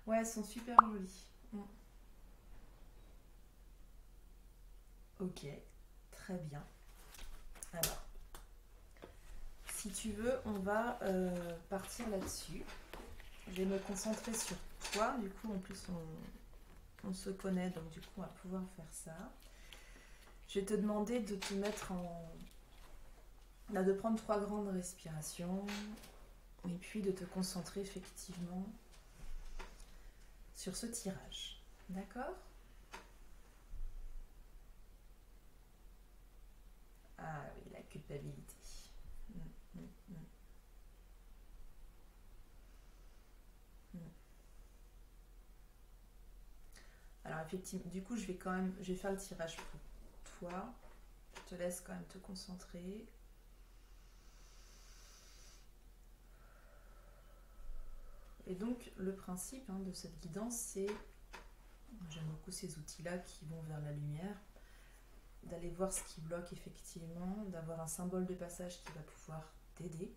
Ouais, elles sont super jolies. Ok, très bien. Alors, si tu veux, on va partir là-dessus. Je vais me concentrer sur toi. Du coup, en plus, on se connaît, donc du coup, on va pouvoir faire ça. Je vais te demander de te mettre en... Là, de prendre 3 grandes respirations et puis de te concentrer effectivement sur ce tirage. D'accord? Ah oui, la culpabilité. Mm, mm, mm, mm. Alors effectivement, du coup, je vais faire le tirage pour toi. Je te laisse quand même te concentrer. Et donc, le principe de cette guidance, c'est, j'aime beaucoup ces outils-là qui vont vers la lumière, d'aller voir ce qui bloque effectivement, d'avoir un symbole de passage qui va pouvoir t'aider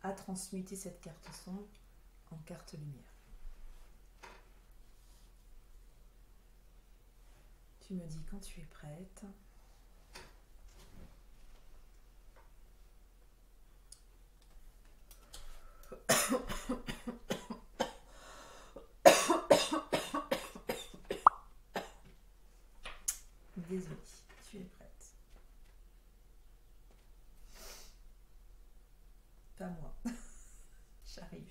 à transmuter cette carte sombre en carte lumière. Tu me dis quand tu es prête. Désolée, tu es prête. Pas moi. J'arrive.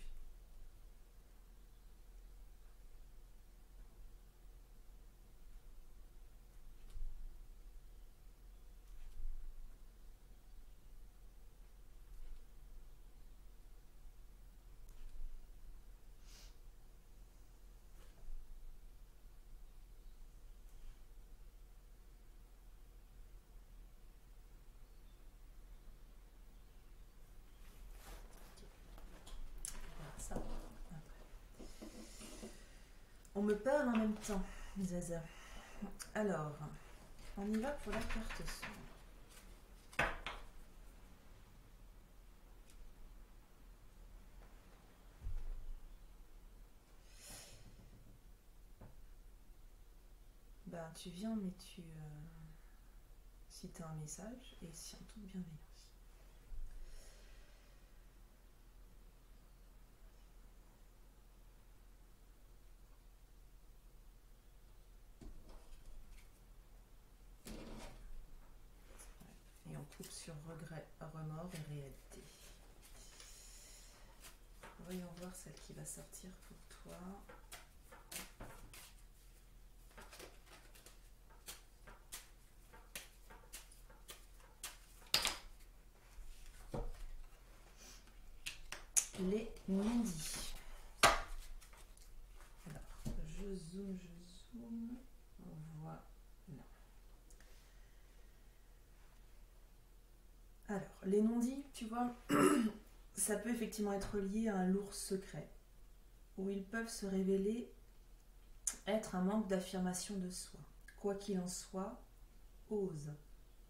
Ça, après. On me parle en même temps, Zaza. Alors, on y va pour la carte sombre. Ben, tu viens, mais si tu as un message et si en toute bienveillance. Et on coupe sur regret, remords et réalité. Voyons voir celle qui va sortir pour toi. Les non-dits. Alors, je zoome. Voilà. Alors, les non-dits, tu vois, ça peut effectivement être lié à un lourd secret, où ils peuvent se révéler être un manque d'affirmation de soi. Quoi qu'il en soit, ose.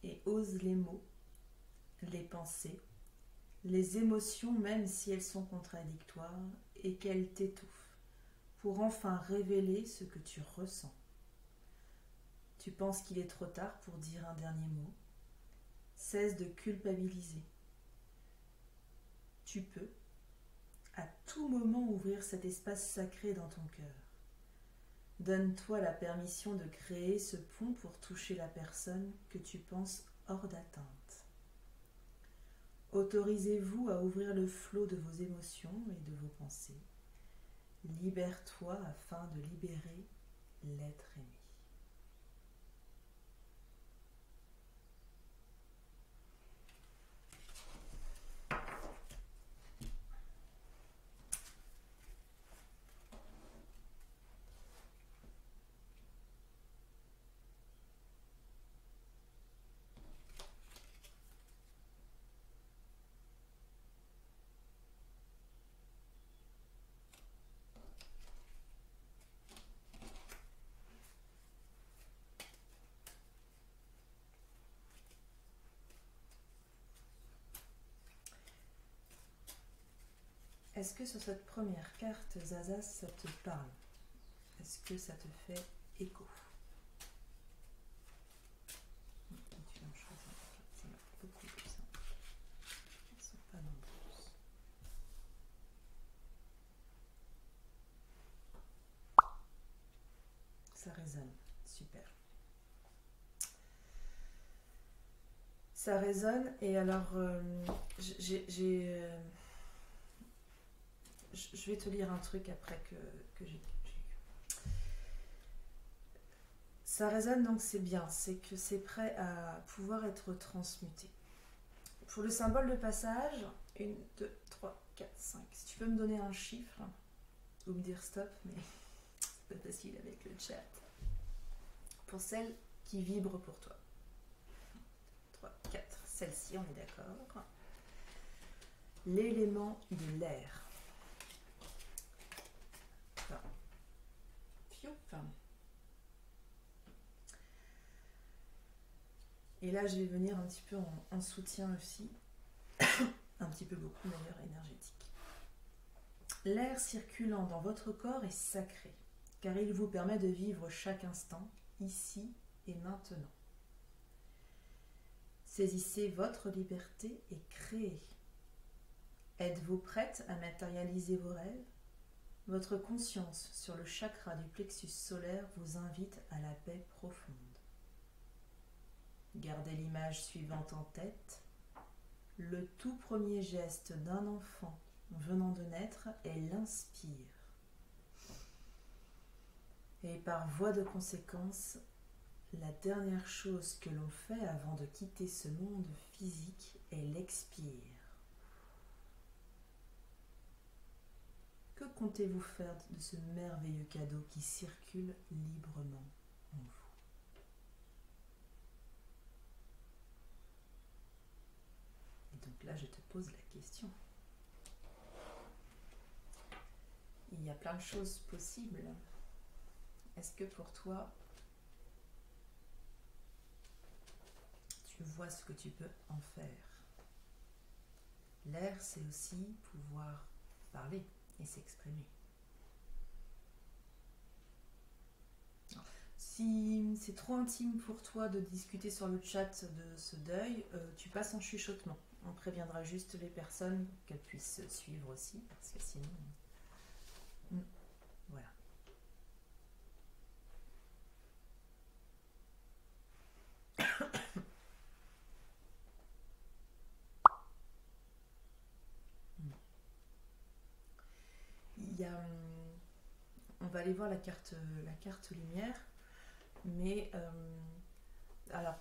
Et ose les mots, les pensées, les émotions, même si elles sont contradictoires et qu'elles t'étouffent, pour enfin révéler ce que tu ressens. Tu penses qu'il est trop tard pour dire un dernier mot. Cesse de culpabiliser. Tu peux, à tout moment, ouvrir cet espace sacré dans ton cœur. Donne-toi la permission de créer ce pont pour toucher la personne que tu penses hors d'atteinte. Autorisez-vous à ouvrir le flot de vos émotions et de vos pensées. Libère-toi afin de libérer l'être aimé. Est-ce que sur cette première carte, Zaza, ça te parle? Est-ce que ça te fait écho? Tu vas en choisir. Ça va beaucoup plus simple. Elles ne sont pas nombreuses. Ça résonne. Super. Ça résonne et alors je vais te lire un truc après que j'ai. Ça résonne donc c'est bien, c'est que c'est prêt à pouvoir être transmuté. Pour le symbole de passage, 1, 2, 3, 4, 5. Si tu peux me donner un chiffre ou me dire stop, mais c'est pas facile avec le chat. Pour celle qui vibre pour toi. 3, 4. Celle-ci, on est d'accord. L'élément de l'air. Et là, je vais venir un petit peu en soutien aussi, un petit peu beaucoup d'ailleurs énergétique. L'air circulant dans votre corps est sacré, car il vous permet de vivre chaque instant, ici et maintenant. Saisissez votre liberté et créez. Êtes-vous prête à matérialiser vos rêves? Votre conscience sur le chakra du plexus solaire vous invite à la paix profonde. Gardez l'image suivante en tête. Le tout premier geste d'un enfant venant de naître est l'inspire. Et par voie de conséquence, la dernière chose que l'on fait avant de quitter ce monde physique est l'expire. Que comptez-vous faire de ce merveilleux cadeau qui circule librement en vous? Et donc là, je te pose la question. Il y a plein de choses possibles. Est-ce que pour toi, tu vois ce que tu peux en faire? L'air, c'est aussi pouvoir parler et s'exprimer. Si c'est trop intime pour toi de discuter sur le chat de ce deuil, tu passes en chuchotement. On préviendra juste les personnes qu'elles puissent suivre aussi, parce que sinon... Voilà. Il y a... On va aller voir la carte lumière, mais... alors,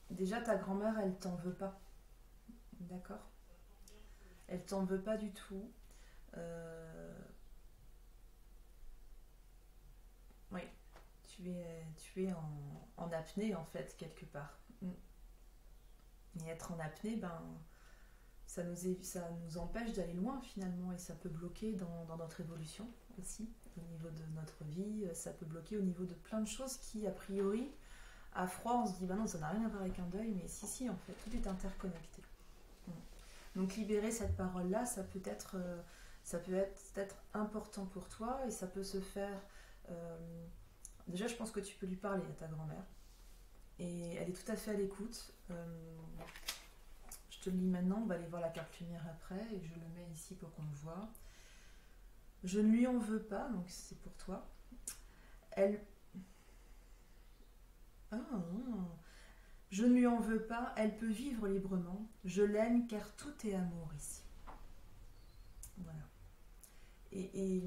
déjà, ta grand-mère, elle t'en veut pas. D'accord? Elle t'en veut pas du tout. Oui, tu es en apnée en fait, quelque part. Et être en apnée, ben, ça nous empêche d'aller loin finalement, et ça peut bloquer dans notre évolution aussi, au niveau de notre vie, ça peut bloquer au niveau de plein de choses qui, a priori, à froid, on se dit, bah non, ça n'a rien à voir avec un deuil, mais si, en fait, tout est interconnecté. Donc libérer cette parole-là, ça peut être important pour toi, et ça peut se faire... déjà, je pense que tu peux lui parler à ta grand-mère, et elle est tout à fait à l'écoute. Je te le lis maintenant, on va aller voir la carte lumière après, et je le mets ici pour qu'on le voit. Je ne lui en veux pas, donc c'est pour toi. Je ne lui en veux pas, elle peut vivre librement. Je l'aime car tout est amour ici. Voilà. Et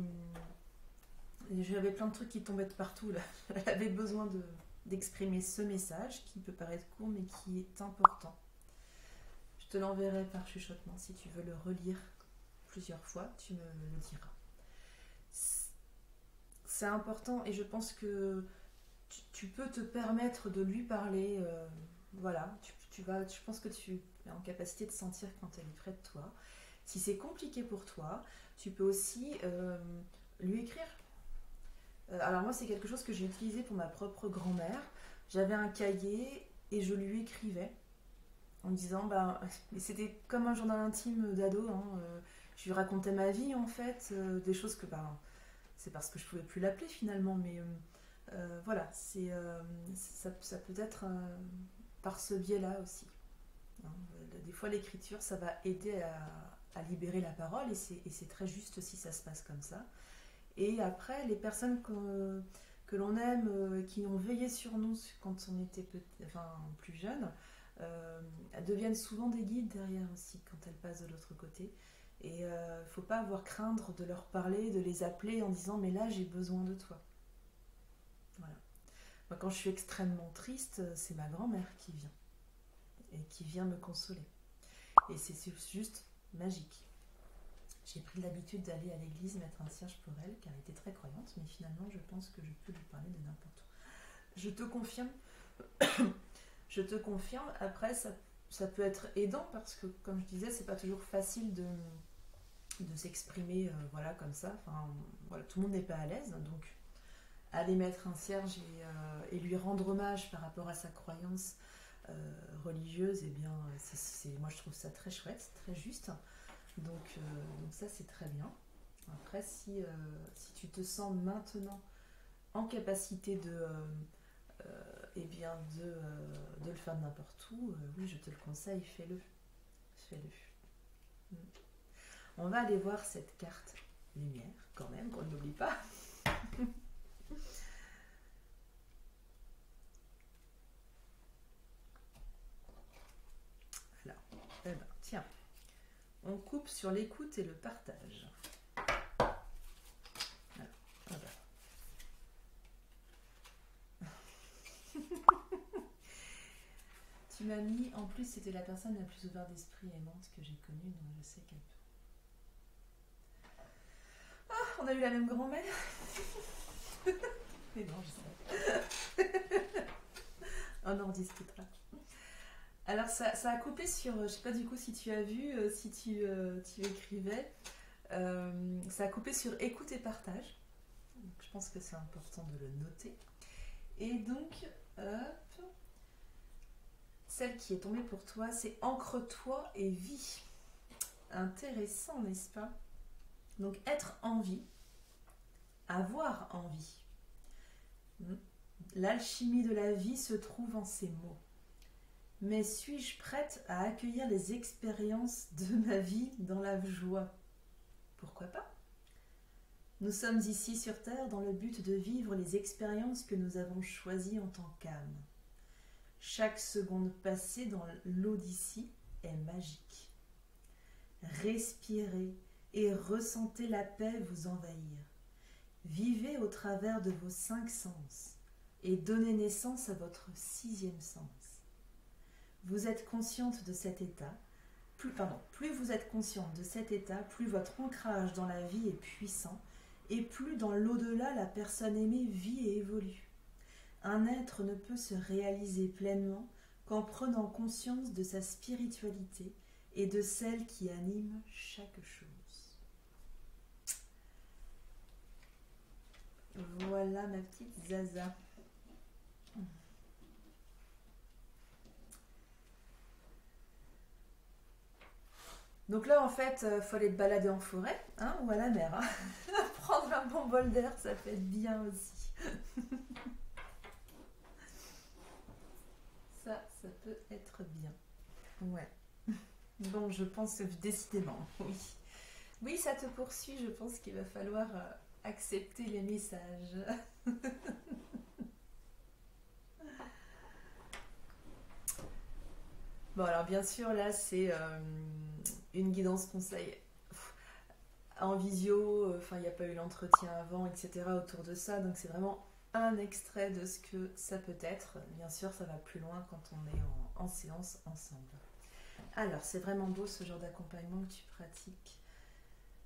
j'avais plein de trucs qui tombaient de partout là. Elle avait besoin d'exprimer ce message qui peut paraître court mais qui est important. Je te l'enverrai par chuchotement si tu veux le relire plusieurs fois, tu me le diras. C'est important et je pense que tu peux te permettre de lui parler. Voilà, je pense que tu es en capacité de sentir quand elle est près de toi. Si c'est compliqué pour toi, tu peux aussi lui écrire. Alors moi, c'est quelque chose que j'ai utilisé pour ma propre grand-mère. J'avais un cahier et je lui écrivais en me disant, c'était comme un journal intime d'ado, hein, je lui racontais ma vie en fait, des choses que c'est parce que je pouvais plus l'appeler finalement, mais voilà, ça peut être par ce biais-là aussi. Hein. Des fois, l'écriture, ça va aider à libérer la parole, et c'est très juste si ça se passe comme ça. Et après, les personnes que l'on aime, qui ont veillé sur nous quand on était plus jeune, elles deviennent souvent des guides derrière aussi quand elles passent de l'autre côté. Et il ne faut pas avoir craindre de leur parler, de les appeler en disant mais là j'ai besoin de toi. Voilà. Moi, quand je suis extrêmement triste, c'est ma grand-mère qui vient et qui vient me consoler. Et c'est juste magique. J'ai pris l'habitude d'aller à l'église mettre un cierge pour elle, car elle était très croyante, mais finalement je pense que je peux lui parler de n'importe où. Je te confirme, après ça peut être aidant, parce que comme je disais, c'est pas toujours facile de s'exprimer voilà, comme ça. Enfin, voilà, tout le monde n'est pas à l'aise, donc aller mettre un cierge et lui rendre hommage par rapport à sa croyance religieuse, eh bien, moi je trouve ça très chouette, très juste. Donc ça c'est très bien. Après, si tu te sens maintenant en capacité eh bien de le faire n'importe où, oui, je te le conseille, fais-le. On va aller voir cette carte lumière quand même, qu'on n'oublie pas. Alors, eh ben, tiens, on coupe sur l'écoute et le partage. Voilà. Tu m'as mis, en plus c'était la personne la plus ouverte d'esprit et aimante que j'ai connue, donc je sais qu'elle peut. Ah, on a eu la même grand-mère. Mais non, je sais. On en discutera. Alors ça a coupé sur, je sais pas du coup si tu as vu, si tu écrivais, ça a coupé sur écoute et partage. Donc, je pense que c'est important de le noter. Et donc, hop, celle qui est tombée pour toi, c'est ancre-toi et vis. Intéressant, n'est-ce pas? Donc être en vie, avoir envie. L'alchimie de la vie se trouve en ces mots. Mais suis-je prête à accueillir les expériences de ma vie dans la joie? Pourquoi pas? Nous sommes ici sur Terre dans le but de vivre les expériences que nous avons choisies en tant qu'âme. Chaque seconde passée dans l'Odyssée est magique. Respirez et ressentez la paix vous envahir. Vivez au travers de vos 5 sens et donnez naissance à votre 6e sens. Vous êtes consciente de cet état. Plus vous êtes consciente de cet état, plus votre ancrage dans la vie est puissant et plus dans l'au-delà la personne aimée vit et évolue. Un être ne peut se réaliser pleinement qu'en prenant conscience de sa spiritualité et de celle qui anime chaque chose. Voilà ma petite Zaza. Donc là, en fait, il faut aller te balader en forêt, hein, ou à la mer. Hein. Prendre un bon bol d'air, ça fait bien aussi. Ça peut être bien. Ouais. Bon, je pense que décidément, oui. Oui, ça te poursuit, je pense qu'il va falloir accepter les messages. Bon, alors bien sûr, là, c'est une guidance conseil en visio, enfin, il n'y a pas eu l'entretien avant, etc. autour de ça, donc c'est vraiment un extrait de ce que ça peut être. Bien sûr, ça va plus loin quand on est en séance ensemble. Alors, c'est vraiment beau ce genre d'accompagnement que tu pratiques.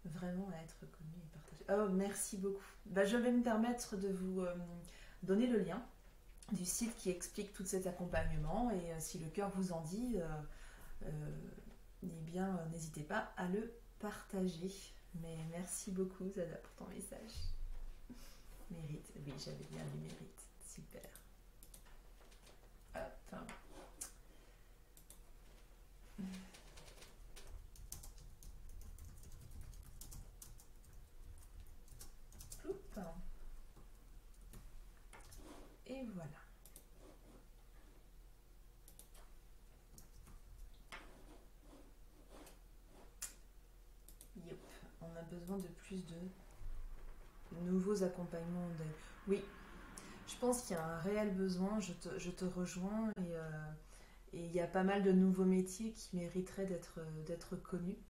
Vraiment à être connu et partagé. Oh, merci beaucoup. Je vais me permettre de vous donner le lien du site qui explique tout cet accompagnement, et si le cœur vous en dit, eh bien, n'hésitez pas à le partager. Mais merci beaucoup, Zada, pour ton message. Mérite, oui, j'avais bien lu mérite. Super. Hop. On a besoin de plus de nouveaux accompagnements en deuil. Oui, je pense qu'il y a un réel besoin, je te rejoins, et il y a pas mal de nouveaux métiers qui mériteraient d'être connus.